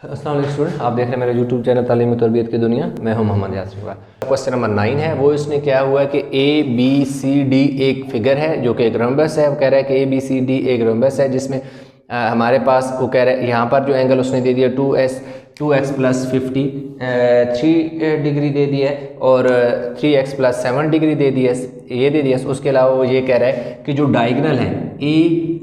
अस्सलाम वालेकुम स्टूडेंट, आप देख रहे हैं मेरा यूट्यूब चैनल तालीम और तरबियत की दुनिया। मैं हूं मोहम्मद यासिर। क्वेश्चन नंबर 9 है, वो इसने क्या हुआ है कि ए बी सी डी एक फिगर है जो कि एक रम्बस है। वो कह रहा है कि ए बी सी डी एक रम्बस है जिसमें हमारे पास वो कह रहा है यहाँ पर जो एंगल उसने दे दिया 2x प्लस 50 3 डिग्री दे दिया है और 3x प्लस 7 डिग्री दे दिया ये दे दिया। उसके अलावा वो ये कह रहा है कि जो डायगनल है ए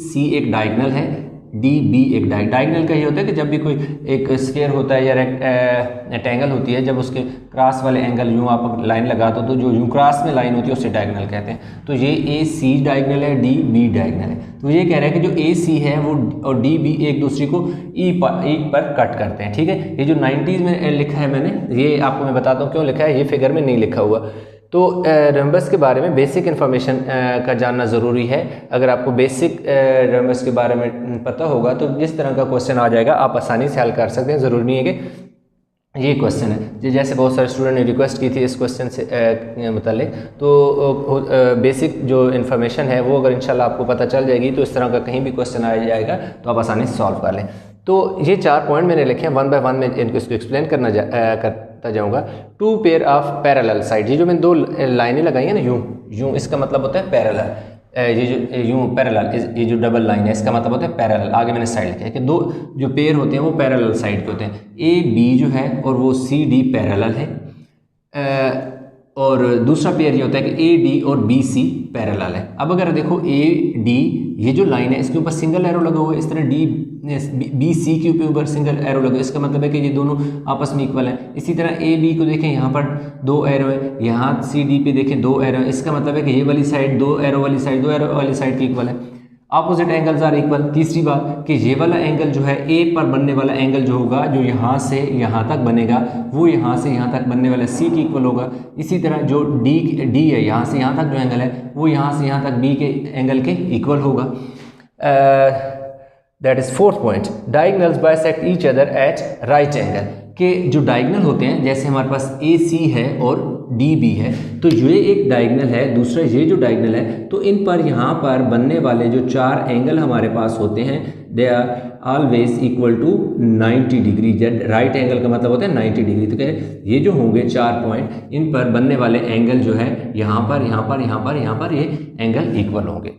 सी एक डायगनल है, डी बी एक डायगनल का ये होता है कि जब भी कोई एक स्फीयर होता है या रेक्टेंगल होती है, जब उसके क्रॉस वाले एंगल यूँ आप लाइन लगा दो तो जो यूँ क्रॉस में लाइन होती है उसे डायगनल कहते हैं। तो ये ए सी डायगनल है, डी बी डायगनल है। तो ये कह रहा है कि जो ए सी है वो और डी बी एक दूसरे को ई पर कट करते हैं। ठीक है, ये जो 90s में लिखा है मैंने, ये आपको मैं बताता हूँ क्यों लिखा है, ये फिगर में नहीं लिखा हुआ। तो रम्बस के बारे में बेसिक इन्फॉर्मेशन का जानना ज़रूरी है। अगर आपको बेसिक रम्बस के बारे में पता होगा तो जिस तरह का क्वेश्चन आ जाएगा आप आसानी से हल कर सकते हैं। ज़रूरी नहीं है कि ये क्वेश्चन है। जैसे बहुत सारे स्टूडेंट ने रिक्वेस्ट की थी इस क्वेश्चन से मतलब, तो बेसिक जो इन्फॉर्मेशन है वो अगर इंशाल्लाह आपको पता चल जाएगी तो इस तरह का कहीं भी क्वेश्चन आ जाएगा तो आप आसानी से सॉल्व कर लें। तो ये 4 पॉइंट मैंने लिखे हैं, 1 बाय 1 में इनको इसको एक्सप्लेन करता जाऊँगा। 2 पेयर ऑफ पैरेलल साइड, ये जो मैंने 2 लाइनें लगाई हैं ना यूँ, इसका मतलब होता है पैरेलल। ये जो यूँ पैरेलल, ये जो डबल लाइन है इसका मतलब होता है पैरेलल। आगे मैंने साइड लिखा है कि 2 जो पेयर होते हैं वो पैरेलल साइड के होते हैं। ए बी जो है और वो सी डी पैरेलल है, और दूसरा पेयर ये होता है कि ए डी और बी सी पैरेलल है। अब अगर देखो ए डी ये जो लाइन है इसके ऊपर सिंगल एरो लगा हुआ है, इस तरह डी बी सी के ऊपर सिंगल एरो लगा हुआ है, इसका मतलब है कि ये दोनों आपस में इक्वल हैं। इसी तरह ए बी को देखें, यहाँ पर 2 एरो है, यहाँ सी डी पे देखें 2 एरो है, इसका मतलब है कि ये वाली साइड 2 एरो वाली साइड की इक्वल है। Opposite angles are equal. तीसरी बात कि ये वाला एंगल जो है ए पर बनने वाला एंगल जो होगा, जो यहाँ से यहाँ तक बनेगा वो यहाँ से यहाँ तक बनने वाला सी के इक्वल होगा। इसी तरह जो डी है, यहाँ से यहाँ तक जो एंगल है वो यहाँ से यहाँ तक बी के एंगल के इक्वल होगा। That is 4th point. Diagonals bisect each other at right angle, के जो डायगनल होते हैं, जैसे हमारे पास ए सी है और डी बी है, तो ये एक डायगनल है, दूसरा ये जो डायगनल है, तो इन पर यहाँ पर बनने वाले जो 4 एंगल हमारे पास होते हैं they are always equal to 90 degree. Right angle का मतलब होता है 90 डिग्री। तो कह ये जो होंगे 4 पॉइंट, इन पर बनने वाले एंगल जो है यहाँ पर ये एंगल इक्वल होंगे।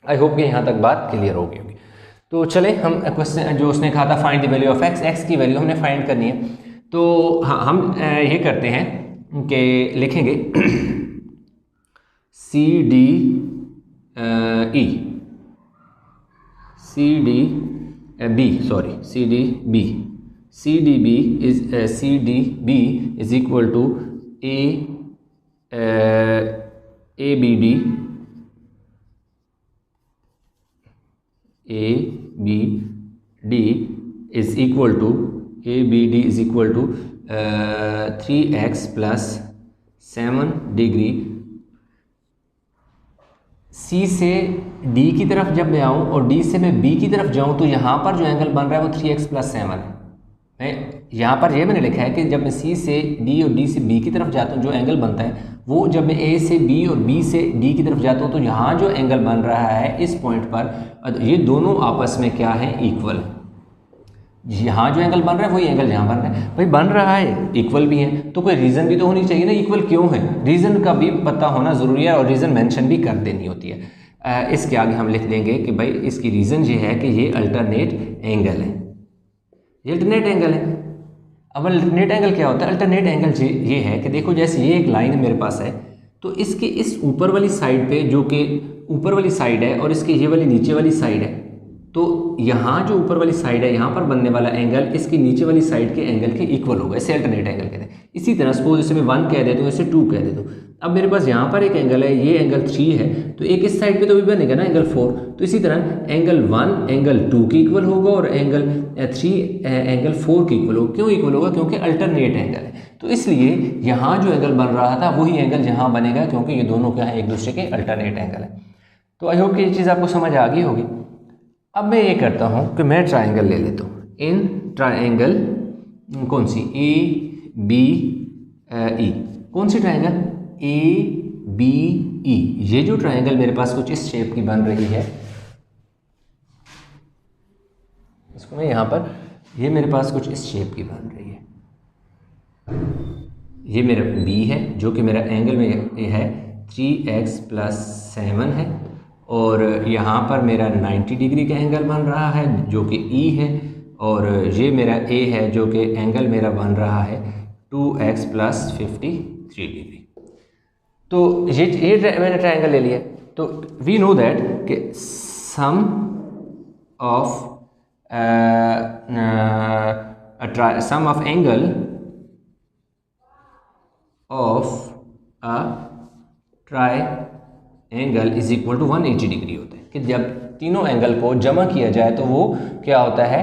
आई होप कि यहाँ तक बात क्लियर होगी। तो चले हम क्वेश्चन जो उसने कहा था find the value of x की वैल्यू हमने फाइंड करनी है। तो हाँ, हम ये करते हैं कि लिखेंगे C D B is equal to A B D is equal to 3x plus 7 degree. C से D की तरफ जब मैं आऊँ और D से मैं B की तरफ जाऊँ तो यहाँ पर जो एंगल बन रहा है वो 3x प्लस 7 है। यहाँ पर ये मैंने लिखा है कि जब मैं C से D और D से B की तरफ जाता हूँ जो एंगल बनता है वो, जब मैं A से B और B से D की तरफ जाता हूँ तो यहाँ जो एंगल बन रहा है इस पॉइंट पर, ये दोनों आपस में क्या है, इक्वल। यहाँ जो एंगल बन रहा है वही एंगल यहाँ बन रहा है, भाई बन रहा है, इक्वल भी है, तो कोई रीज़न भी तो होनी चाहिए ना इक्वल क्यों है। रीज़न का भी पता होना ज़रूरी है और रीज़न मेंशन भी कर देनी होती है। इसके आगे हम लिख देंगे कि भाई इसकी रीज़न ये है कि ये अल्टरनेट एंगल है, ये अल्टरनेट एंगल है। अब अल्टरनेट एंगल क्या होता है? अल्टरनेट एंगल ये है कि देखो जैसे ये एक लाइन मेरे पास है, तो इसके इस ऊपर वाली साइड पे, जो कि ऊपर वाली साइड है, और इसके ये वाली नीचे वाली साइड है, तो यहाँ जो ऊपर वाली साइड है यहाँ पर बनने वाला एंगल इसकी नीचे वाली साइड के एंगल के इक्वल होगा, इसे अल्टरनेट एंगल कहते हैं। इसी तरह सपोज इसे मैं 1 कह देता हूँ, इसे 2 कह देता हूँ। अब मेरे पास यहाँ पर एक एंगल है, ये एंगल 3 है, तो एक इस साइड पे तो भी बनेगा ना एंगल 4। तो इसी तरह एंगल 1 एंगल 2 के इक्वल होगा और एंगल 3 एंगल 4 के इक्वल होगा। क्यों इक्वल होगा? क्योंकि अल्टरनेट एंगल है। तो इसलिए यहाँ जो एंगल बन रहा था वही एंगल यहाँ बनेगा, क्योंकि ये दोनों क्या है, एक दूसरे के अल्टरनेट एंगल है। तो आई होप कि ये चीज़ आपको समझ आ गई होगी। अब मैं ये करता हूँ कि मैं ट्राइंगल ले लेता हूँ। इन ट्राइंगल कौन सी, ए बी ई, कौन C triangle, A B E. ये जो ट्राइंगल मेरे पास कुछ इस शेप की बन रही है, इसको मैं यहाँ पर ये मेरे पास कुछ इस शेप की बन रही है, ये मेरा B है जो कि मेरा एंगल में ये है 3x + 7 है, और यहाँ पर मेरा 90 डिग्री का एंगल बन रहा है जो कि E है, और ये मेरा A है जो कि एंगल मेरा बन रहा है 2x + 53 डिग्री। तो ये मैंने ट्रायंगल ले लिया। तो वी नो दैट कि sum of angle of a triangle is equal to 180 degree होता है, कि जब तीनों एंगल को जमा किया जाए तो वो क्या होता है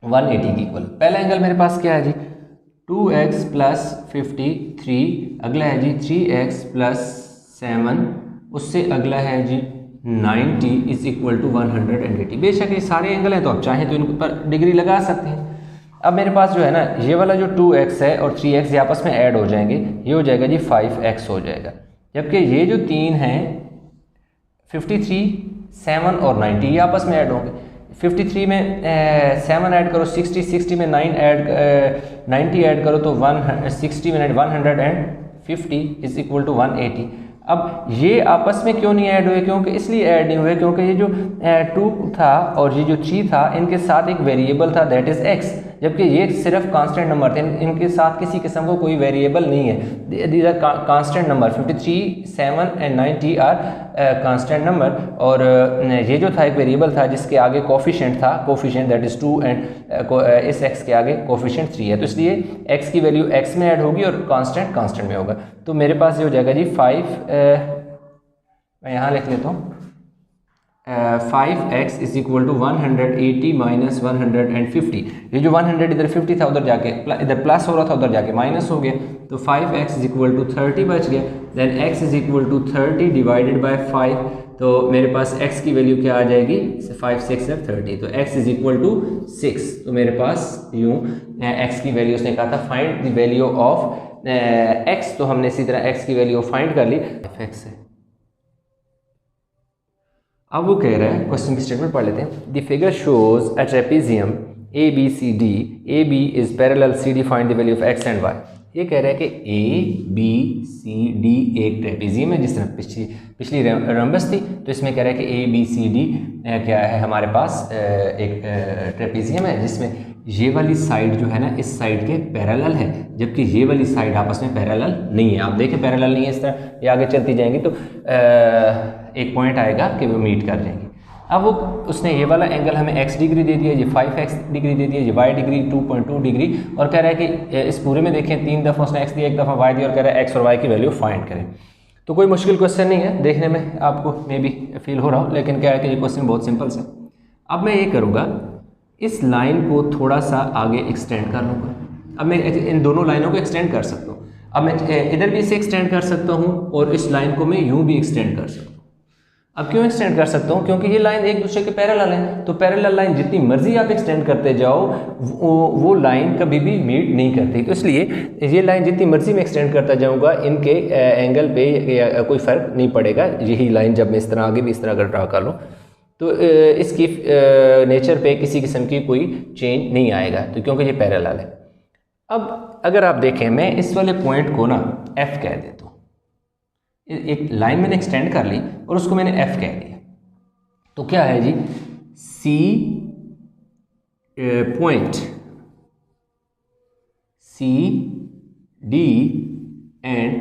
180 की इक्वल। पहला एंगल मेरे पास क्या है जी 2x + 53, अगला है जी 3x + 7, उससे अगला है जी 90 इज इक्वल टू 180। बेशक ये सारे एंगल हैं तो आप चाहें तो इन पर डिग्री लगा सकते हैं। अब मेरे पास जो है ना ये वाला जो 2x है और 3x ये आपस में ऐड हो जाएंगे, ये हो जाएगा जी 5x हो जाएगा, जबकि ये जो तीन हैं 53, 7 और 90 ये आपस में ऐड होंगे। 53 में 7 ऐड करो 60, 60 में 9 ऐड 90 ऐड करो तो 160 में 150 इज इक्वल टू 180। अब ये आपस में क्यों नहीं ऐड हुए, क्योंकि इसलिए ऐड नहीं हुए क्योंकि ये जो 2 था और ये जो 3 था इनके साथ एक वेरिएबल था दैट इज़ x, जबकि ये सिर्फ कांस्टेंट नंबर थे, इनके साथ किसी किस्म को कोई वेरिएबल नहीं है। These are constant number, 53, 7 and 90 are constant number, और ये जो था एक वेरिएबल था जिसके आगे कोफिशिएंट था, कोफिशिएंट दैट इज़ 2 एंड इस x के आगे कोफिशिएंट 3 है, तो इसलिए x की वैल्यू x में ऐड होगी और कांस्टेंट कांस्टेंट में होगा। तो मेरे पास ये हो जाएगा जी 5, मैं यहाँ लिख लेता हूँ 5x is equal to 180 minus 150। ये जो 100 इधर 50 था उधर जाके इधर प्लस हो रहा था उधर जाके माइनस हो गया, तो 5x इज इक्वल टू 30 बच गया। Then x is equal to 30 divided by 5, तो मेरे पास x की वैल्यू क्या आ जाएगी 5, 6 है 30, तो x इज इक्वल टू 6। तो मेरे पास यूँ x की वैल्यू उसने कहा था find the value of x, तो हमने इसी तरह x की वैल्यू फाइंड कर ली f(x) है। अब वो कह रहा है, क्वेश्चन की स्टेटमेंट पढ़ लेते हैं। The figure shows a trapezium A B C D, A B is parallel C D, find the value of x and y. ये कह रहा है कि ए बी सी डी एक ट्रेपेजियम है, जिस तरह पिछली रंबस थी, तो इसमें कह रहा है कि ए बी सी डी क्या है हमारे पास एक ट्रेपेजियम है जिसमें ये वाली साइड जो है ना इस साइड के पैरेलल है, जबकि ये वाली साइड आपस में पैरेलल नहीं है। आप देखें पैरेलल नहीं है, इस तरह ये आगे चलती जाएंगी तो एक पॉइंट आएगा कि वो मीट कर जाएंगे। अब वो उसने ये वाला एंगल हमें x डिग्री दे दिया, ये 5x डिग्री दे दिया, ये y डिग्री 2.2 डिग्री, और कह रहा है कि इस पूरे में देखें 3 दफ़ा उसने x दिया, 1 दफ़ा y दिया, और कह रहा है x और y की वैल्यू फाइंड करें। तो कोई मुश्किल क्वेश्चन नहीं है, देखने में आपको मे बी फील हो रहा हो, लेकिन क्या है कि ये क्वेश्चन बहुत सिंपल है। अब मैं ये करूँगा, इस लाइन को थोड़ा सा आगे एक्सटेंड कर लूँगा। अब मैं इन दोनों लाइनों को एक्सटेंड कर सकता हूँ। अब मैं इधर भी इसे एक्सटेंड कर सकता हूँ और इस लाइन को मैं यूँ भी एक्सटेंड कर सकता हूँ। अब क्यों एक्सटेंड कर सकता हूँ, क्योंकि ये लाइन एक दूसरे के पैरेलल है, तो पैरेलल लाइन जितनी मर्जी आप एक्सटेंड करते जाओ वो लाइन कभी भी मीट नहीं करती, तो इसलिए ये लाइन जितनी मर्जी मैं एक्सटेंड करता जाऊँगा इनके एंगल पे कोई फ़र्क नहीं पड़ेगा। यही लाइन जब मैं इस तरह आगे भी इस तरह अगर ड्रा कर लूँ तो इसकी नेचर पे किसी किस्म की कोई चेंज नहीं आएगा, तो क्योंकि ये पैरेलल है। अब अगर आप देखें, मैं इस वाले पॉइंट को ना F कह देता हूँ, एक लाइन मैंने एक्सटेंड कर ली और उसको मैंने F कह दिया, तो क्या है जी C point C D and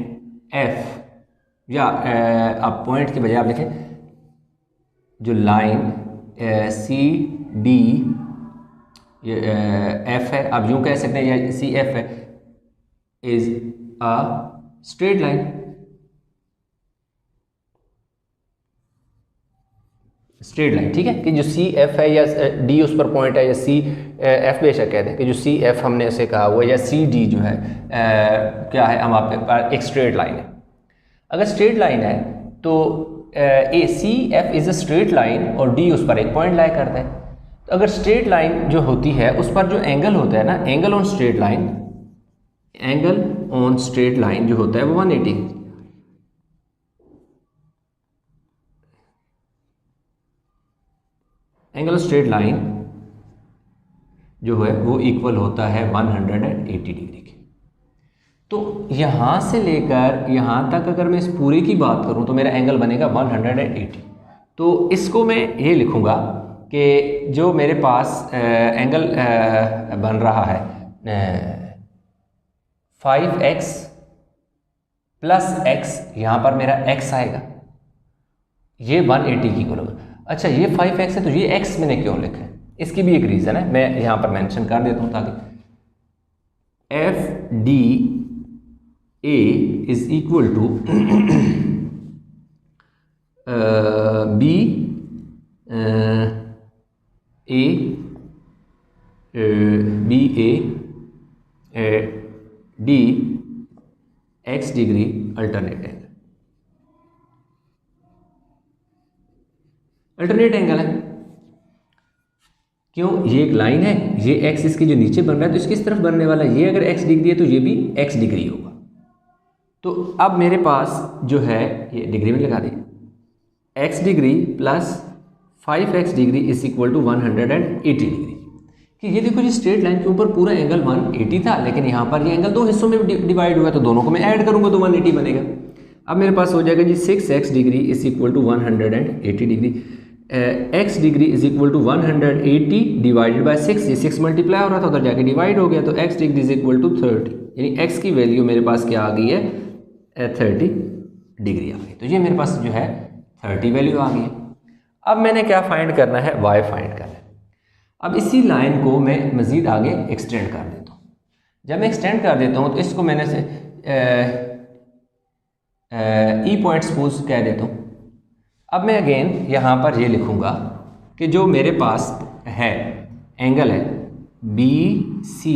F, या आप पॉइंट के बजाय आप लिखें जो लाइन C D F है, आप यूँ कह सकते हैं, या C F है, is a straight line. Straight line, ठीक है, कि जो सी एफ है या डी उस पर पॉइंट है, या सी एफ बेशक कहते हैं कि जो सी एफ हमने उसे कहा हुआ है, या सी डी जो है क्या है, हम आपके पास एक स्ट्रेट लाइन है। अगर स्ट्रेट लाइन है तो A C F is a straight line और डी उस पर एक पॉइंट लाई करता है। तो अगर स्ट्रेट लाइन जो होती है उस पर जो एंगल होता है ना, angle on straight line, angle on straight line जो होता है वो 180, एंगल ऑफ स्ट्रेट लाइन जो है वो इक्वल होता है 180 डिग्री के। तो यहाँ से लेकर यहाँ तक अगर मैं इस पूरे की बात करूँ तो मेरा एंगल बनेगा 180। तो इसको मैं ये लिखूँगा कि जो मेरे पास एंगल बन रहा है 5x प्लस x, यहाँ पर मेरा x आएगा, ये 180 की इक्वल होगा। अच्छा ये 5x है तो ये x मैंने क्यों लिखा है, इसकी भी एक रीज़न है, मैं यहाँ पर मेंशन कर देता हूँ ताकि F D A is equal to B A D x degree alternate angle है। क्यों, ये एक लाइन है, ये x इसके जो नीचे बन रहा है तो इसकी इस तरफ बनने वाला, ये अगर x डिग्री है तो ये भी x डिग्री होगा। तो अब मेरे पास जो है ये डिग्री में लगा दी, x degree plus 5x degree is equal to 180 degree. कि ये देखो जी स्ट्रेट लाइन के ऊपर पूरा एंगल 180 था, लेकिन यहाँ पर ये एंगल दो हिस्सों में डिवाइड हुआ, तो दोनों को मैं ऐड करूँगा तो 180 बनेगा। अब मेरे पास हो जाएगा जी 6x degree is equal to 180 degree. x degree is equal to 180 divided by 6, ये 6 मल्टीप्लाई हो रहा था उधर जाके डिवाइड हो गया, तो x degree is equal to 30, यानी x की वैल्यू मेरे पास क्या आ गई है 30 डिग्री आ गई। तो ये मेरे पास जो है 30 वैल्यू आ गई है। अब मैंने क्या फाइंड करना है, y फाइंड करना है। अब इसी लाइन को मैं मज़ीद आगे एक्सटेंड कर देता हूँ। जब मैं एक्सटेंड कर देता हूँ तो इसको मैंने से ई पॉइंट सपोज कह देता हूँ। अब मैं अगेन यहाँ पर ये लिखूँगा कि जो मेरे पास है एंगल है बी सी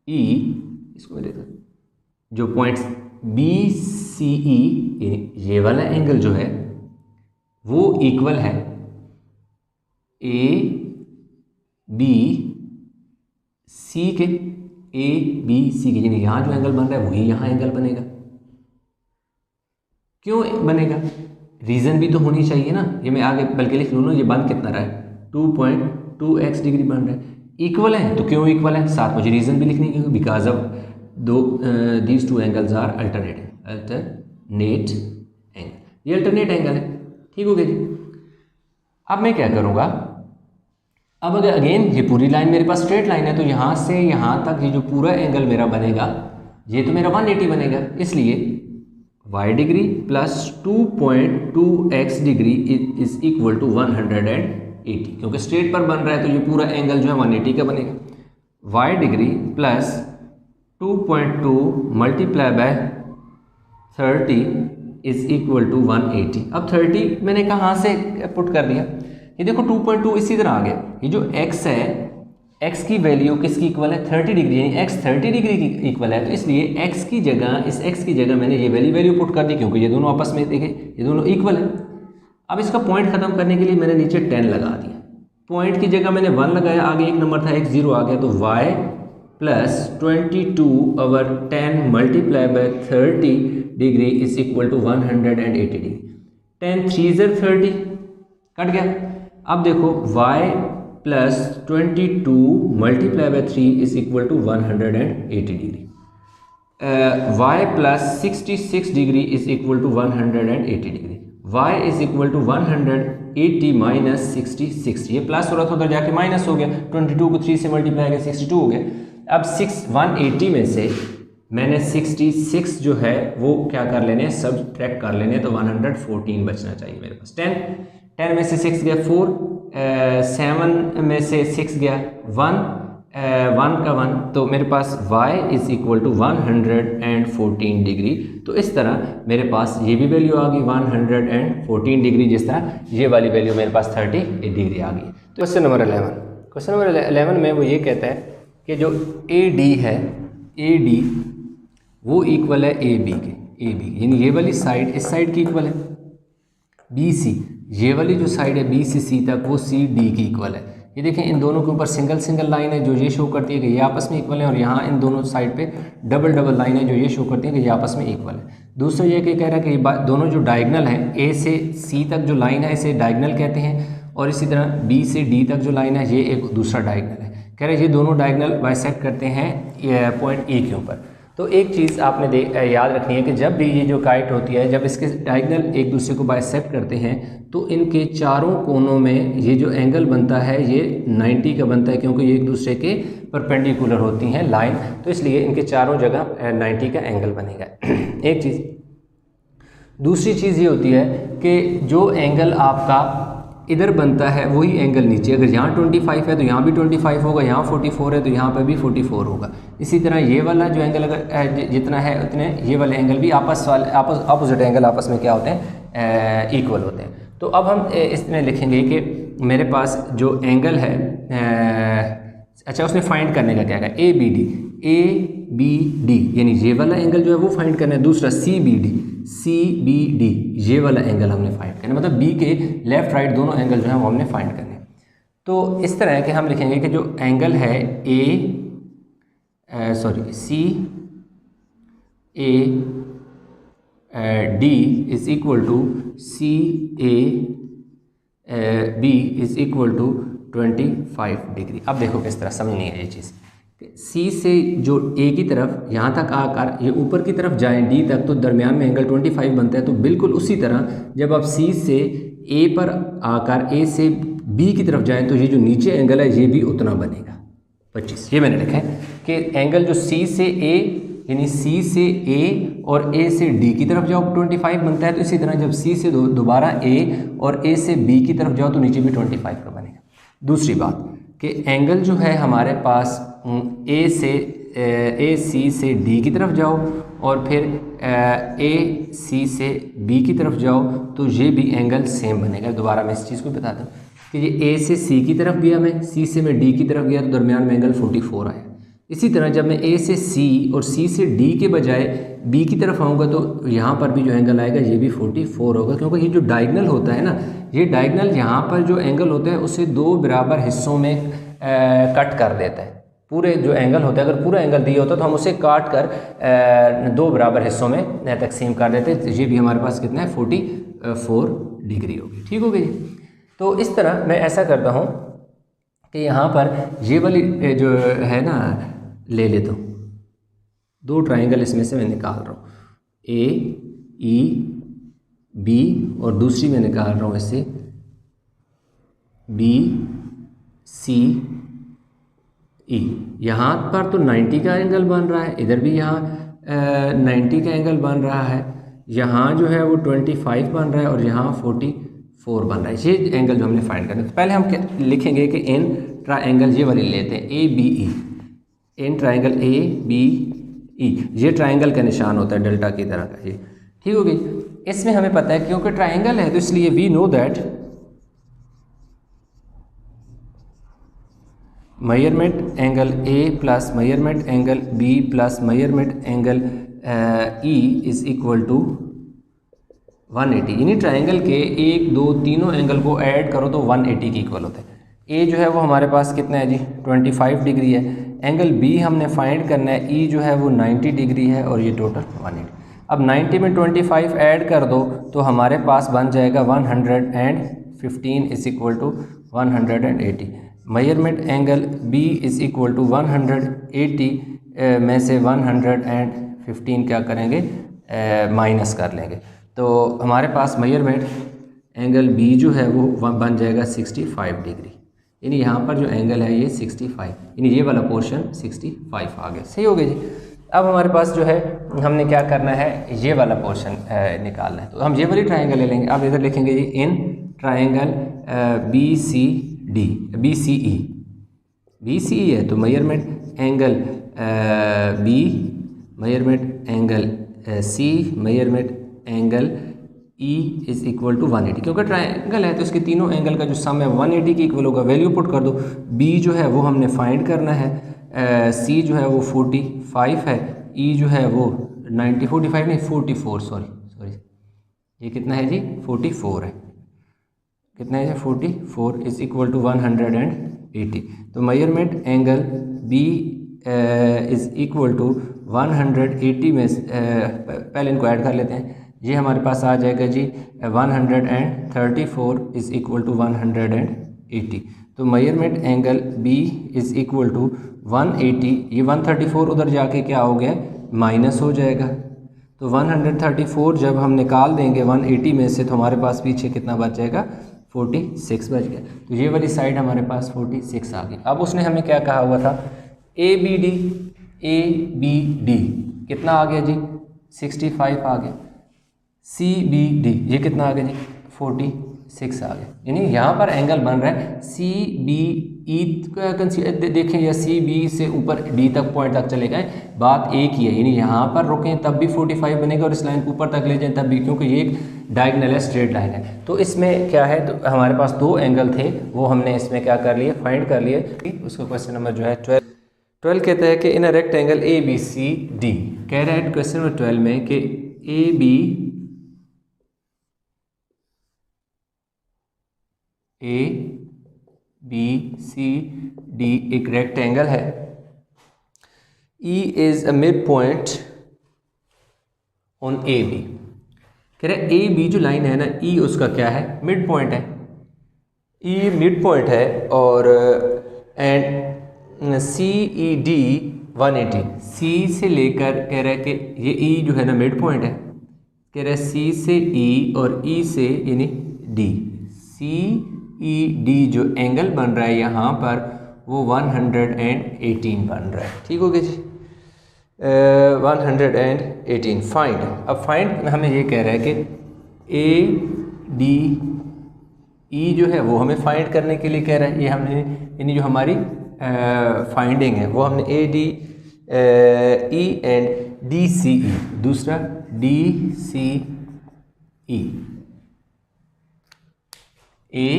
ई, इसको मैं देता हूँ, जो पॉइंट्स बी सी ई, ये वाला एंगल जो है वो इक्वल है ए बी सी के, ए बी सी के, यानी यहाँ जो एंगल बन रहा है वही यहाँ एंगल बनेगा। क्यों बनेगा, रीज़न भी तो होनी चाहिए ना। ये मैं आगे बल्कि लिख लूँ ना, ये बन कितना रहा है 2.2x डिग्री बन रहा है, इक्वल है। तो क्यों इक्वल है, साथ मुझे रीज़न भी लिखनी है, because of these two angles are alternate angle, ये अल्टरनेट एंगल है। ठीक हो गया जी। अब मैं क्या करूँगा, अब अगर अगेन ये पूरी लाइन मेरे पास स्ट्रेट लाइन है तो यहाँ से यहाँ तक ये जो पूरा एंगल मेरा बनेगा ये तो मेरा 180 बनेगा, इसलिए y degree plus 2.2x degree is equal to 180, क्योंकि स्ट्रेट पर बन रहा है तो ये पूरा एंगल जो है 180 का बनेगा। y degree plus 2.2 multiply by 30 is equal to 180। अब 30 मैंने कहाँ से पुट कर दिया, ये देखो 2.2 इसी तरह आ गया। ये जो x है, x की वैल्यू किसकी इक्वल है 30 डिग्री, यानी x 30 डिग्री की इक्वल है, तो इसलिए x की जगह, इस x की जगह मैंने ये वैल्यू पुट कर दी, क्योंकि ये दोनों आपस में देखे ये दोनों इक्वल है। अब इसका पॉइंट खत्म करने के लिए मैंने नीचे 10 लगा दिया, पॉइंट की जगह मैंने 1 लगाया, आगे एक नंबर था x 0 आ गया, तो y plus 22/10 multiply by 30 degree is equal to 180 degree. 10 3 30 cut गया। अब देखो y plus 22 multiply by 3 is equal to 180 degree. y plus 66 degree is equal to 180 degree. y is equal to 180 minus 66, ये plus हो रहा था उधर जाके minus हो गया, 22 को 3 से मल्टीप्लाई किया 62 हो गया। अब 180 में से मैंने 66 जो है वो क्या कर लेने, सब्ट्रैक्ट कर लेने, तो 114 बचना चाहिए मेरे पास। 10 में से 6 गया 4, 7 में से 6 गया 1 का 1, तो मेरे पास y is equal to 114 degree. तो इस तरह मेरे पास ये भी वैल्यू आ गई 114 डिग्री, जिस तरह ये वाली वैल्यू मेरे पास 30 डिग्री आ गई। तो क्वेश्चन नंबर 11 में वो ये कहता है कि जो AD है, AD वो इक्वल है AB के, AB यानी ये वाली साइड इस साइड की इक्वल है, BC ये वाली जो साइड है B से C तक वो CD की इक्वल है। ये देखें इन दोनों के ऊपर सिंगल लाइन है जो ये शो करती है कि ये आपस में इक्वल है, और यहाँ इन दोनों साइड पे डबल लाइन है जो ये शो करती है कि ये आपस में इक्वल है। दूसरा ये कि कह रहा है कि ये दोनों जो डायगनल हैं A से C तक जो लाइन है इसे डायगनल कहते हैं, और इसी तरह B से D तक जो लाइन है ये एक दूसरा डायगनल है। कह रहे ये दोनों डायगोनल बाइसेक्ट करते हैं पॉइंट ए के ऊपर। तो एक चीज़ आपने याद रखनी है कि जब भी ये जो काइट होती है, जब इसके डायगोनल एक दूसरे को बाइसेक्ट करते हैं तो इनके चारों कोनों में ये जो एंगल बनता है ये 90 का बनता है, क्योंकि ये एक दूसरे के परपेंडिकुलर होती हैं लाइन, तो इसलिए इनके चारों जगह 90 का एंगल बनेगा। एक चीज़। दूसरी चीज़ ये होती है कि जो एंगल आपका इधर बनता है वही एंगल नीचे, अगर यहाँ 25 है तो यहाँ भी 25 होगा, यहाँ 44 है तो यहाँ पर भी 44 होगा। इसी तरह ये वाला जो एंगल अगर जितना है उतने ये वाले एंगल भी अपोजिट एंगल आपस में क्या होते हैं, इक्वल होते हैं। तो अब हम इसमें लिखेंगे कि मेरे पास जो एंगल है, अच्छा उसने फाइंड करने का क्या है, ए बी डी यानी ये वाला एंगल जो है वो फाइंड करना है। दूसरा सी बी डी ये वाला एंगल हमने फाइंड करना है, मतलब बी के लेफ्ट राइट दोनों एंगल जो है वो हमने फाइंड करने हैं। तो इस तरह है कि हम लिखेंगे कि जो एंगल है C A D is equal to C A B is equal to 25 degree. अब देखो किस तरह समझनी है ये चीज़। सी से जो ए की तरफ यहाँ तक आकर ये ऊपर की तरफ जाएं डी तक, तो दरमियान में एंगल 25 बनता है। तो बिल्कुल उसी तरह जब आप सी से ए पर आकर ए से बी की तरफ जाएं तो ये जो नीचे एंगल है ये भी उतना बनेगा 25। ये मैंने लिखा है कि एंगल जो सी से ए यानी सी से ए और ए से डी की तरफ जाओ 25 बनता है, तो इसी तरह जब सी से दोबारा ए और ए से बी की तरफ जाओ तो नीचे भी 25 का बनेगा। दूसरी बात कि एंगल जो है हमारे पास ए सी से डी की तरफ जाओ और फिर ए सी से बी की तरफ जाओ तो ये भी एंगल सेम बनेगा। दोबारा मैं इस चीज़ को बताता हूँ कि ये ए से सी की तरफ गया, मैं सी से मैं डी की तरफ गया तो दरमियान में एंगल 44 आया। इसी तरह जब मैं ए से सी और सी से डी के बजाय बी की तरफ आऊँगा तो यहाँ पर भी जो एंगल आएगा ये भी 44 होगा, क्योंकि ये जो डायगोनल होता है ना, ये डायगोनल यहाँ पर जो एंगल होता है उसे दो बराबर हिस्सों में कट कर देता है। पूरे जो एंगल होता है, अगर पूरा एंगल दिया होता तो हम उसे काट कर दो बराबर हिस्सों में तकसीम कर देते। तो ये भी हमारे पास कितना है 44 डिग्री होगी। ठीक हो गई। तो इस तरह मैं ऐसा करता हूँ कि यहाँ पर ये वाली जो है ना ले लेता हूँ, दो ट्राइंगल इसमें से मैं निकाल रहा हूँ, ए ई बी और दूसरी मैं निकाल रहा हूँ इससे बी सी ई। यहाँ पर तो 90 का एंगल बन रहा है, इधर भी यहाँ 90 का एंगल बन रहा है, यहाँ जो है वो 25 बन रहा है और यहाँ 44 बन रहा है। ये एंगल जो हमने फाइंड करना है, तो पहले हम क्या लिखेंगे कि इन ट्राइंगल ये वाली लेते हैं A B E, in triangle A B E, ये ट्राइंगल का निशान होता है डेल्टा की तरह का ये। ठीक हो गई। इसमें हमें पता है क्योंकि ट्राइंगल है तो इसलिए we know that measurement angle A plus measurement angle B plus measurement angle E is equal to 180। यानी ट्राइंगल के एक दो तीनों एंगल को ऐड करो तो 180 के इक्वल होता है। ए जो है वो हमारे पास कितना है जी 25 डिग्री है, एंगल बी हमने फाइंड करना है, ई जो है वो 90 डिग्री है और ये टोटल 180। अब 90 में 25 ऐड कर दो तो हमारे पास बन जाएगा 115 is equal to 180। Measurement angle B is equal to 180 में से 115 क्या करेंगे माइनस कर लेंगे, तो हमारे पास मेजरमेंट एंगल बी जो है वो बन जाएगा 65 डिग्री। यानी यहाँ पर जो एंगल है ये 65, यानी ये वाला पोर्शन 65 आ गया। सही हो गया जी। अब हमारे पास जो है हमने क्या करना है, ये वाला पोर्शन निकालना है, तो हम ये वाली ट्राइंगल ले लेंगे। अब इधर लिखेंगे जी in triangle B C D B C E है तो measurement angle B, measurement angle C, measurement angle E is equal to 180। क्योंकि ट्राइंगल है तो इसके तीनों एंगल का जो सम है 180 के इक्वल होगा। वैल्यू पुट कर दो। बी जो है वो हमने फाइंड करना है, सी जो है वो 45 है, ई जो है वो 45 नहीं 44 सॉरी ये कितना है जी 44 है। कितना है 44 इज़ इक्वल टू 180। तो measurement angle B is equal to 180 में पहले इनको ऐड कर लेते हैं। ये हमारे पास आ जाएगा जी 134 इज़ इक्वल टू 180। तो measurement angle B is equal to 180, ये 134 उधर जाके क्या हो गया, माइनस हो जाएगा। तो 134 जब हम निकाल देंगे 180 में से तो हमारे पास पीछे कितना बच जाएगा, 46 बच गया। तो ये वाली साइड हमारे पास 46 आ गई। अब उसने हमें क्या कहा हुआ था, ए बी डी कितना आ गया जी, 65 आ गया। सी बी डी ये कितना आ गया जी, 46 आ गया। यानी यहाँ पर एंगल बन रहा है सी बी ई का देखें, या सी बी से ऊपर डी तक पॉइंट तक चले गए, बात एक ही है। यानी यहाँ पर रुकें तब भी 45 बनेगा और इस लाइन को ऊपर तक ले जाएं तब भी, क्योंकि ये एक डायगोनल है, स्ट्रेट लाइन है। तो इसमें क्या है, तो हमारे पास दो एंगल थे, वो हमने इसमें क्या कर लिए, फाइंड कर लिए। उसका क्वेश्चन नंबर जो है 12 कहता है कि in a rectangle A B C D, कह रहा है क्वेश्चन नंबर 12 में कि ए बी सी डी एक रेक्टेंगल है। E is a mid point on A B, कह रहे ए बी जो लाइन है ना, E उसका क्या है, मिड पॉइंट है। E मिड पॉइंट है और एंड सी ई डी 180, सी से लेकर कह रहा है कि ये E जो है ना मिड पॉइंट है, कह रहा है सी से E और E से यानी D, सी ई डी जो एंगल बन रहा है यहाँ पर वो 118 बन रहा है। ठीक हो गया जी, 118 फाइंड। अब फाइंड हमें ये कह रहा है कि ए डी ई जो है वो हमें फाइंड करने के लिए कह रहा है। ये हमने यानी जो हमारी फाइंडिंग है वो हमने A D E and D C E, दूसरा डी सी ई, ए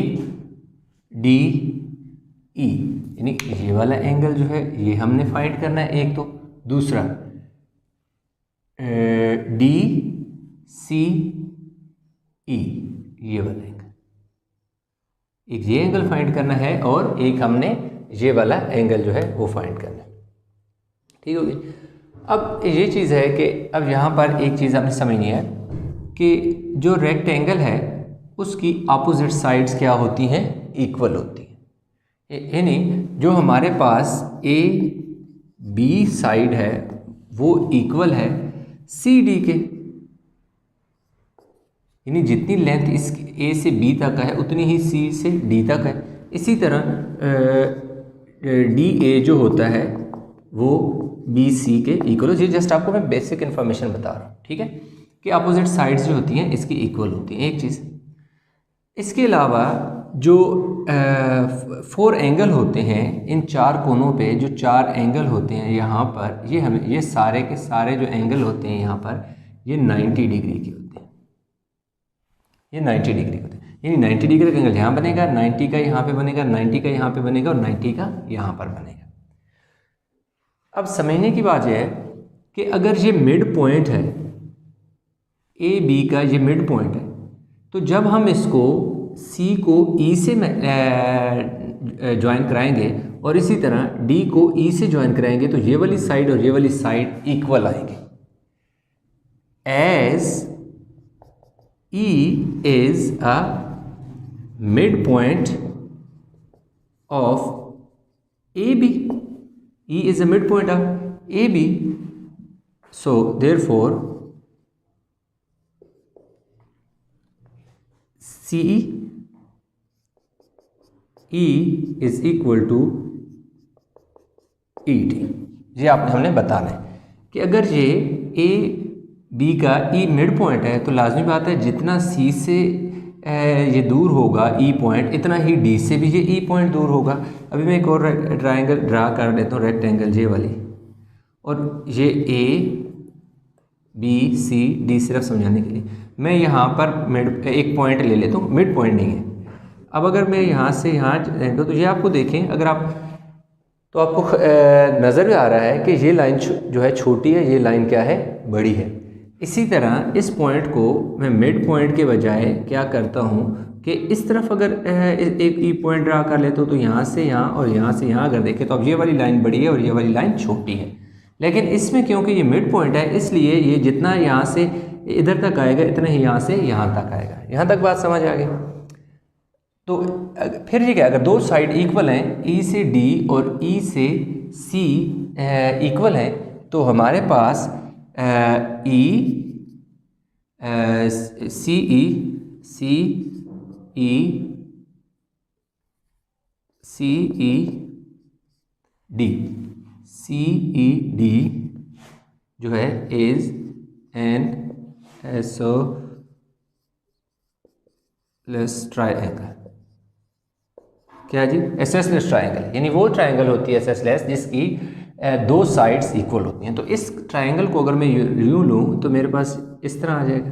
डी ई, यानी ये वाला एंगल जो है ये हमने फाइंड करना है एक, तो दूसरा डी सी ई ये वाला एंगल, एक ये एंगल फाइंड करना है और एक हमने ये वाला एंगल जो है वो फाइंड करना है। ठीक हो गई। अब ये चीज़ है कि अब यहाँ पर एक चीज़ आपने समझनी है कि जो रेक्टेंगल है उसकी अपोजिट साइड्स क्या होती हैं, इक्वल होती हैं। यानी जो हमारे पास ए बी साइड है वो इक्वल है सी डी के, यानी जितनी लेंथ इस ए से बी तक है उतनी ही सी से डी तक है। इसी तरह डी ए जो होता है वो बी सी के इक्वल हो। ये जस्ट आपको मैं बेसिक इन्फॉर्मेशन बता रहा हूँ, ठीक है, कि अपोजिट साइड्स जो होती हैं इसकी इक्वल होती हैं, एक चीज़। इसके अलावा जो 4 एंगल होते हैं, इन 4 कोनों पे जो 4 एंगल होते हैं यहाँ पर, ये हमें ये सारे के सारे जो एंगल होते हैं यहाँ पर ये 90 डिग्री के होते हैं, ये 90 डिग्री होते हैं। यानी 90 डिग्री का एंगल यहाँ बनेगा, 90 का यहाँ पे बनेगा, 90 का यहाँ पे बनेगा और 90 का यहाँ पर बनेगा। अब समझने की बात यह है कि अगर ये मिड पॉइंट है, ए बी का ये मिड पॉइंट है, तो जब हम इसको C को E से ज्वाइन कराएंगे और इसी तरह D को E से ज्वाइन कराएंगे तो ये वाली साइड और ये वाली साइड इक्वल आएंगे। As E is a mid point of A B, E is a midpoint of AB, so therefore CE is equal to ED। ये आपने हमने बताना है कि अगर ये A B का E मिड पॉइंट है तो लाजमी बात है जितना C से ये दूर होगा E पॉइंट, इतना ही D से भी ये E पॉइंट दूर होगा। अभी मैं एक और ट्रायंगल ड्रा कर लेता हूँ, रेक्टेंगल ये वाली, और ये A B C D सिर्फ समझाने के लिए मैं यहाँ पर एक पॉइंट ले लेता हूँ, मिड पॉइंट नहीं है। अब अगर मैं यहाँ से यहाँ जाऊँ तो ये आपको देखें, अगर आप तो आपको नज़र भी आ रहा है कि ये लाइन जो है छोटी है, ये लाइन क्या है, बड़ी है। इसी तरह इस पॉइंट को मैं मिड पॉइंट के बजाय क्या करता हूँ कि इस तरफ अगर एक ई पॉइंट ड्रा कर लेता हूँ तो यहाँ से यहाँ और यहाँ से यहाँ अगर देखें तो अब ये वाली लाइन बड़ी है और ये वाली लाइन छोटी है। लेकिन इसमें क्योंकि ये मिड पॉइंट है इसलिए ये जितना यहाँ से इधर तक आएगा इतना ही यहाँ से यहाँ तक आएगा। यहाँ तक बात समझ आ गई। तो फिर ये क्या, अगर दो साइड इक्वल हैं, ई से डी और ई से सी इक्वल हैं, तो हमारे पास ई सी ई सी ई सी E D C E D जो है इज एन एसोलेस ट्राइंगल। क्या जी? एसोलेस ट्राइंगल, यानी वो ट्राइंगल होती है एसोलेस जिसकी दो साइड्स इक्वल होती हैं। तो इस ट्राइंगल को अगर मैं यूँ लूँ तो मेरे पास इस तरह आ जाएगा,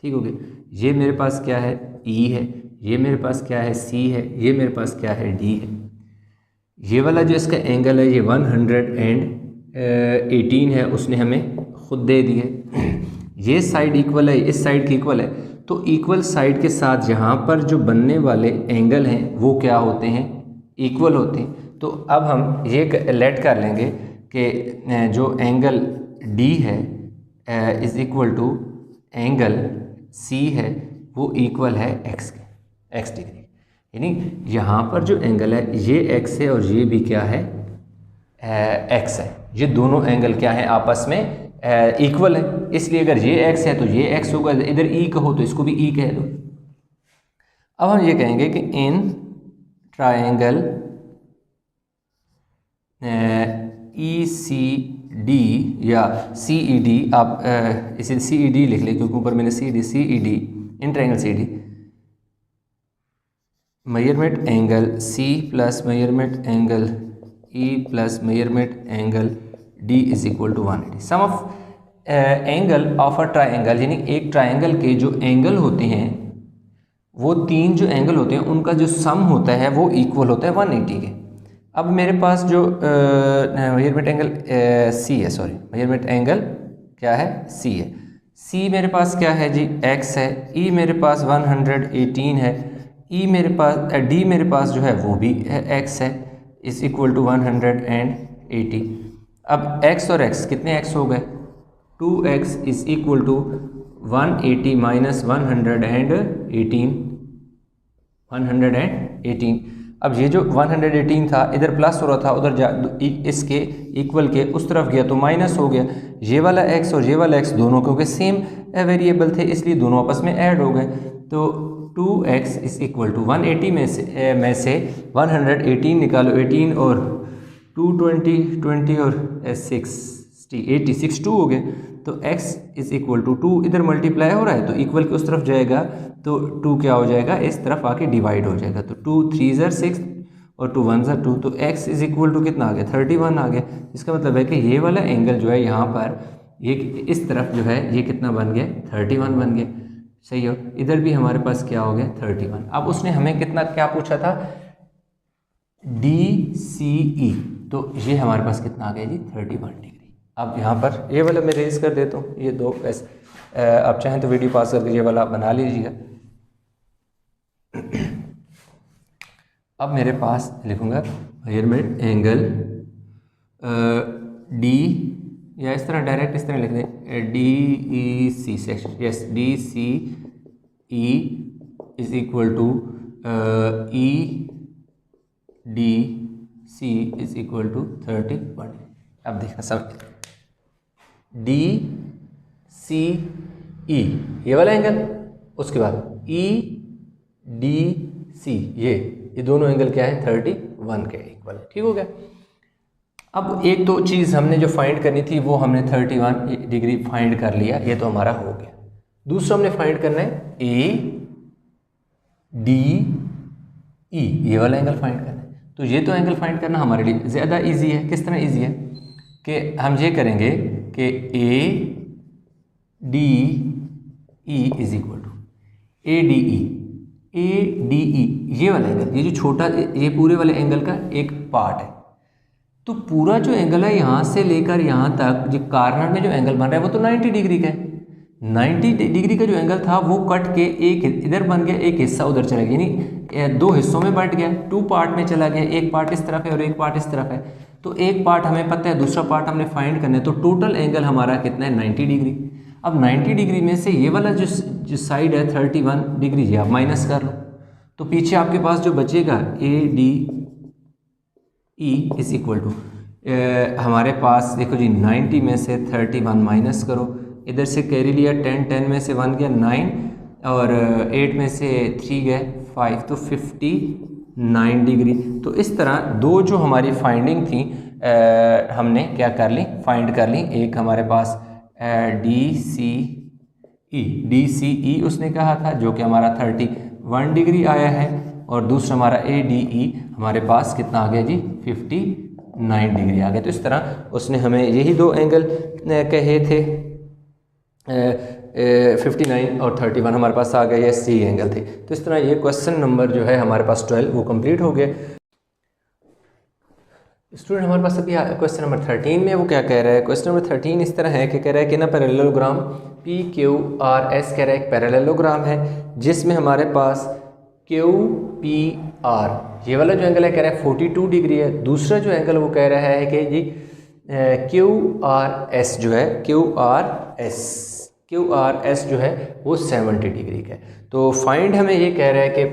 ठीक हो गया। ये मेरे पास क्या है? ई है। ये मेरे पास क्या है? सी है। ये मेरे पास क्या है? डी है। ये वाला जो इसका एंगल है ये 118 है, उसने हमें खुद दे दी है। ये साइड इक्वल है, इस साइड की इक्वल है, तो इक्वल साइड के साथ यहाँ पर जो बनने वाले एंगल हैं वो क्या होते हैं? इक्वल होते हैं। तो अब हम ये लेट कर लेंगे कि जो एंगल डी है is equal to angle C है, वो इक्वल है एक्स के, एक्स डिग्री। यानी यहाँ पर जो एंगल है ये एक्स है और ये भी क्या है? एक्स है। ये दोनों एंगल क्या है? आपस में इक्वल है। इसलिए अगर ये एक्स है तो ये एक्स होगा, इधर ई कहो तो इसको भी ई कह दो। अब हम ये कहेंगे कि in triangle E C D या सी ई डी, आप इसे सी ई डी लिख लें क्योंकि ऊपर मैंने C E D, in triangle C D, measurement angle C plus measurement angle E plus measurement angle D is equal to 180। Sum of angle of a triangle, यानी एक triangle के जो एंगल होते हैं, वो तीन जो एंगल होते हैं उनका जो सम होता है वो इक्वल होता है 180 के। अब मेरे पास जो मेजरमेंट एंगल सी है, सॉरी मेजरमेंट एंगल क्या है? सी है। सी मेरे पास क्या है जी? एक्स है। ई मेरे पास 118 है। ई मेरे पास डी मेरे पास जो है वो भी एक्स है, इज इक्वल टू 180। अब x और x कितने x हो गए? 2x is equal to 180 minus 118। अब ये जो 118 था इधर प्लस हो रहा था, उधर इसके इक्वल के उस तरफ गया तो माइनस हो गया। ये वाला x और ये वाला x दोनों क्योंकि सेम वेरिएबल थे इसलिए दोनों आपस में ऐड हो गए। तो 2x इज इक्वल टू 180 में से 118 निकालो, 18 और 220 और 60 86 2 हो गए। तो x इज इक्वल टू 2 इधर मल्टीप्लाई हो रहा है तो इक्वल के उस तरफ जाएगा तो 2 क्या हो जाएगा? इस तरफ आके डिवाइड हो जाएगा। तो 2 3 6 और 2 1 2, तो x इज इक्वल टू कितना आ गया? 31 आ गया। इसका मतलब है कि ये वाला एंगल जो है यहाँ पर ये इस तरफ जो है ये कितना बन गया? 31 बन गया। सही हो। इधर भी हमारे पास क्या हो गया? 31। अब उसने हमें कितना क्या पूछा था? DCE, तो ये हमारे पास कितना आ गया जी? 31 डिग्री। अब यहाँ पर ये वाला मैं रेज कर देता हूँ, ये दो आप चाहें तो वीडियो पास करके ये वाला बना लीजिएगा। अब मेरे पास लिखूँगा मेजरमेंट एंगल डी, या इस तरह डायरेक्ट इस तरह लिख दें DEC section, yes DCE is equal to EDC is equal to 31। अब देखना सब DCE ये वाला एंगल, उसके बाद EDC ये दोनों एंगल क्या है? 31 के इक्वल है। ठीक हो गया। अब एक तो चीज़ हमने जो फाइंड करनी थी वो हमने 31 डिग्री फाइंड कर लिया, ये तो हमारा हो गया। दूसरा हमने फाइंड करना है ADE ये वाला एंगल फाइंड करना है। तो ये तो एंगल फाइंड करना हमारे लिए ज़्यादा इजी है। किस तरह इजी है कि हम ये करेंगे कि ADE is equal to ADE ये वाला एंगल, ये जो छोटा ये पूरे वाले एंगल का एक पार्ट है। तो पूरा जो एंगल है यहाँ से लेकर यहाँ तक जो कार्नर में जो एंगल बन रहा है वो तो 90 डिग्री का है। 90 डिग्री का जो एंगल था वो कट के एक इधर बन गया, एक हिस्सा उधर चला गया, यानी दो हिस्सों में बट गया, 2 पार्ट में चला गया। एक पार्ट इस तरफ है और एक पार्ट इस तरफ है। तो एक पार्ट हमें पता है, दूसरा पार्ट हमने फाइंड करना है। तो टोटल एंगल हमारा कितना है? 90 डिग्री। अब 90 डिग्री में से ये वाला जो जो साइड है 31 डिग्री, ये आप माइनस कर लो, तो पीछे आपके पास जो बचेगा ADE इज इक्वल टू हमारे पास देखो जी 90 में से 31 माइनस करो, इधर से कैरी लिया 10 में से 1 गया 9 और 8 में से 3 गए 5, तो 59 डिग्री। तो इस तरह दो जो हमारी फाइंडिंग थी हमने क्या कर ली, फाइंड कर ली। एक हमारे पास DCE उसने कहा था जो कि हमारा 31 डिग्री आया है, और दूसरा हमारा ADE हमारे पास कितना आ गया जी 59 डिग्री आ गया। तो इस तरह उसने हमें यही दो एंगल कहे थे 59 और 31 हमारे पास आ गए, ये सी एंगल थे। तो इस तरह ये क्वेश्चन नंबर जो है हमारे पास 12 वो कंप्लीट हो गया। स्टूडेंट हमारे पास अभी क्वेश्चन नंबर 13 में वो क्या कह रहा है। क्वेश्चन नंबर 13 इस तरह है कि कह रहा है कि ना पैरेललोग्राम PQRS कह रहा है एक पैरेललोग्राम है जिसमें हमारे पास QPR ये वाला जो एंगल है कह रहा है 42 डिग्री है। दूसरा जो एंगल वो कह रहा है कि जी QRS जो है QRS जो है वो 70 डिग्री का है। तो फाइंड हमें ये कह रहा है कि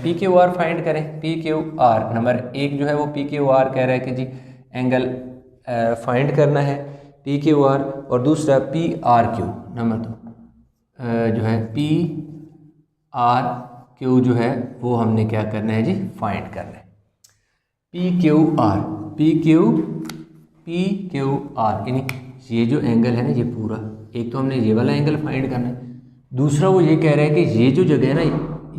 PQR फाइंड करें। PQR नंबर 1 जो है वो PQR कह रहा है कि जी एंगल फाइंड करना है PQR, और दूसरा PRQ नंबर 2 जो है PRQ जो है वो हमने क्या करना है जी फाइंड करना है। PQR यानी ये जो एंगल है ना ये पूरा, एक तो हमने ये वाला एंगल फाइंड करना है, दूसरा वो ये कह रहा है कि ये जो जगह है ना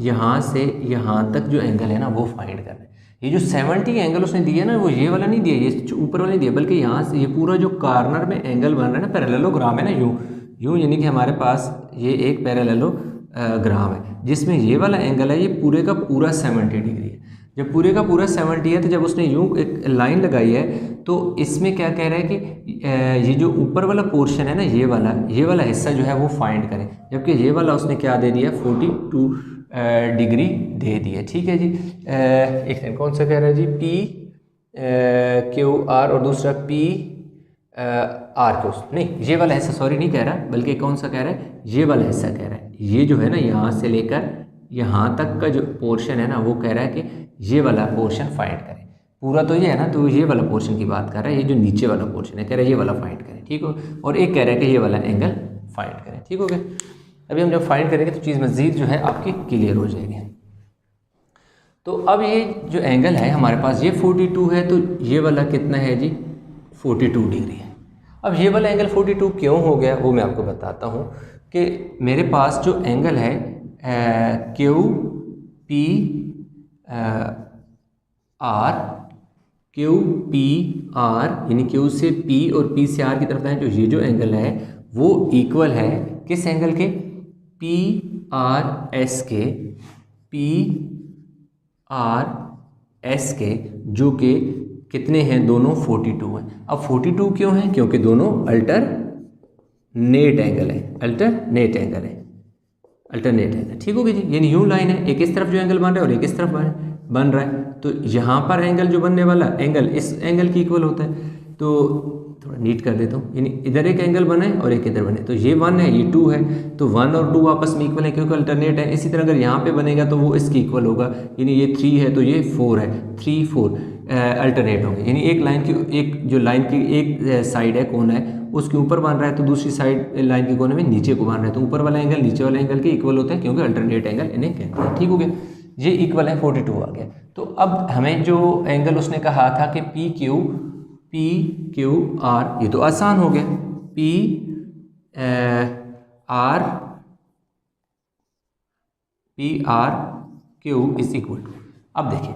यहाँ से यहाँ तक जो एंगल है ना वो फाइंड करना है। ये जो 70 एंगल उसने दिया ना वो ये वाला नहीं दिया, ये ऊपर वाला नहीं दिया, बल्कि यहाँ से ये पूरा जो कॉर्नर में एंगल बन रहा है ना पैरेललोग्राम है ना यूँ यानी कि हमारे पास ये एक पैरेललोग्राम है जिसमें ये वाला एंगल है ये पूरे का पूरा 70 डिग्री है। जब पूरे का पूरा 70 है तो जब उसने यूँ एक लाइन लगाई है तो इसमें क्या कह रहा है कि ये जो ऊपर वाला पोर्शन है ना ये वाला हिस्सा जो है वो फाइंड करें, जबकि ये वाला उसने क्या दे दिया 42 डिग्री दे दिया। ठीक है जी। एक सेकंड कौन सा कह रहा है जी PQR और दूसरा PRQ नहीं ये वाला हिस्सा सॉरी नहीं कह रहा, बल्कि कौन सा कह रहा है ये वाला हिस्सा कह रहा है। ये जो है ना यहाँ से लेकर यहाँ तक का जो पोर्शन है ना वो कह रहा है कि ये वाला पोर्शन फाइंड करें। पूरा तो ये है ना, तो ये वाला पोर्शन की बात कर रहा है, ये जो नीचे वाला पोर्शन है कह रहा है ये वाला फाइंड करें। ठीक हो, और एक कह रहा है कि ये वाला एंगल फाइंड करें। ठीक हो गया। अभी हम जब फाइंड करेंगे तो चीज़ मज़ीद जो है आपकी क्लियर हो जाएगी। तो अब ये जो एंगल है हमारे पास ये 42 है, तो ये वाला कितना है जी 42 डिग्री है। अब ये वाला एंगल 42 क्यों हो गया वो मैं आपको बताता हूँ कि मेरे पास जो एंगल है QPR यानी Q से P और P से R की तरफ है, जो ये जो एंगल है वो इक्वल है किस एंगल के PRS के जो कि कितने हैं दोनों 42 हैं। अब 42 क्यों है, क्योंकि दोनों अल्टरनेट एंगल है, अल्टरनेट एंगल। ठीक हो गया जी। यानी यूँ लाइन है, एक इस तरफ जो एंगल बन रहा है और एक इस तरफ बन रहा है, तो यहाँ पर एंगल जो बनने वाला एंगल इस एंगल की इक्वल होता है। तो थोड़ा नीट कर देता हूँ, यानी इधर एक एंगल बना है और एक इधर बने, तो ये 1 है ये 2 है, तो 1 और 2 आपस में इक्वल है क्योंकि अल्टरनेट है। इसी तरह अगर यहाँ पे बनेगा तो वो इसकी इक्वल होगा, यानी ये 3 है तो ये 4 है, 3 4 अल्टरनेट होंगे। यानी एक लाइन की एक जो लाइन की एक साइड है कोना है उसके ऊपर बन रहा है, तो दूसरी साइड लाइन के कोने में नीचे को बन रहा है, तो ऊपर वाला एंगल नीचे वाले एंगल के इक्वल होता है क्योंकि अल्टरनेट एंगल इन्हें कहते हैं। ठीक हो गया, ये इक्वल है 42 आ गया। तो अब हमें जो एंगल उसने कहा था कि PQR ये तो आसान हो गया, PRQ इज इक्वल टू, अब देखिए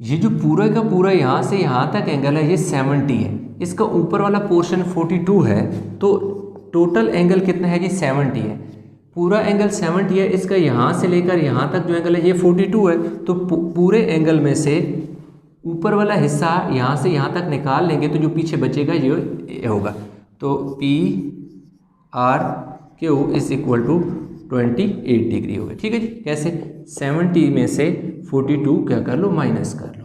ये जो पूरा का पूरा यहाँ से यहाँ तक एंगल है ये 70 है, इसका ऊपर वाला पोर्शन 42 है, तो टोटल एंगल कितना है जी 70 है। पूरा एंगल 70 है, इसका यहाँ से लेकर यहाँ तक जो एंगल है ये 42 है, तो पूरे एंगल में से ऊपर वाला हिस्सा यहाँ से यहाँ तक निकाल लेंगे तो जो पीछे बचेगा ये होगा। तो PRQ is equal to 28 degree होगा। ठीक है जी। कैसे, 70 में से 42 क्या कर लो माइनस कर लो,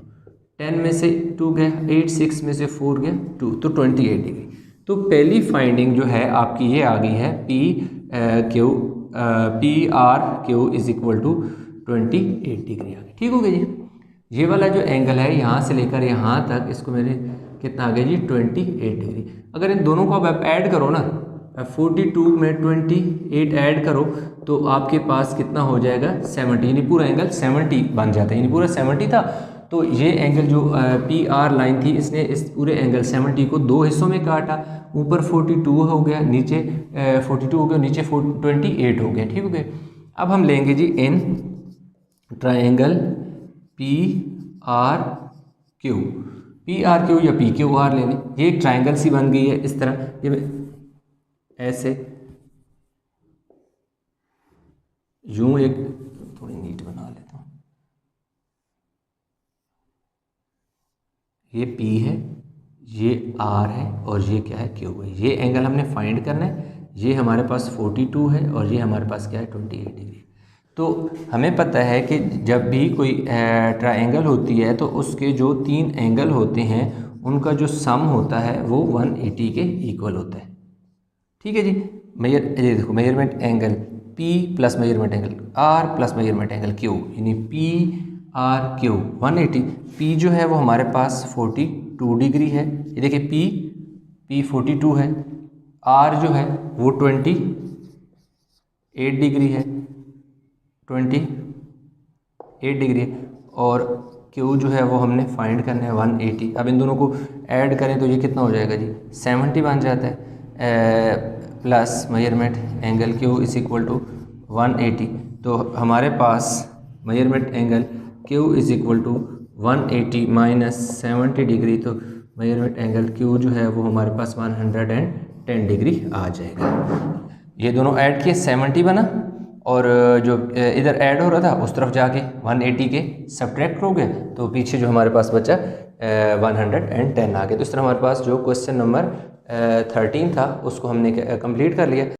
10 में से 2 गया 8, 6 में से 4 गया 2, तो 28 डिग्री। तो पहली फाइंडिंग जो है आपकी ये आ गई है P R Q is equal to 28 degree आ गया। ठीक हो गया जी। ये वाला जो एंगल है यहाँ से लेकर यहाँ तक, इसको मैंने कितना आ गया जी 28 डिग्री। अगर इन दोनों को अब आप ऐड करो ना, 42 में 28 ऐड करो तो आपके पास कितना हो जाएगा 70, यानी पूरा एंगल 70 बन जाता है, यानी पूरा 70 था। तो ये एंगल जो पी आर लाइन थी, इसने इस पूरे एंगल 70 को दो हिस्सों में काटा, ऊपर 42 हो गया, नीचे 42 हो गया, नीचे 28 हो गया। ठीक हो गया। अब हम लेंगे जी in triangle P R Q, P R Q या पी क्यू आर लेने, ये एक ट्राइंगल सी बन गई है इस तरह। ये ऐसे यूं एक थोड़ी नीट बना लेता हूँ। ये P है, ये R है और ये क्या है Q है। ये एंगल हमने फाइंड करना है। ये हमारे पास 42 है और ये हमारे पास क्या है 28 डिग्री। तो हमें पता है कि जब भी कोई ट्रायंगल होती है तो उसके जो तीन एंगल होते हैं उनका जो सम होता है वो 180 के इक्वल होता है। ठीक है जी। ये देखो measurement angle P plus measurement angle R plus measurement angle Q, यानी P R Q 180। P जो है वो हमारे पास 42 डिग्री है, ये देखिए P 42 है, R जो है वो 28 डिग्री है, 28 डिग्री है, और Q जो है वो हमने फाइंड करना है 180। अब इन दोनों को ऐड करें तो ये कितना हो जाएगा जी 70 बन जाता है, plus measurement angle Q is equal to 180। तो हमारे पास measurement angle Q is equal to 180 minus 70 degree, तो मेजरमेंट एंगल Q जो है वो हमारे पास 110 डिग्री आ जाएगा। ये दोनों ऐड किए 70 बना, और जो इधर ऐड हो रहा था उस तरफ जाके 180 के सब्ट्रैक्ट हो गया, तो पीछे जो हमारे पास बचा 110 आ गया। तो इस तरह हमारे पास जो क्वेश्चन नंबर 13 था उसको हमने कंप्लीट कर लिया।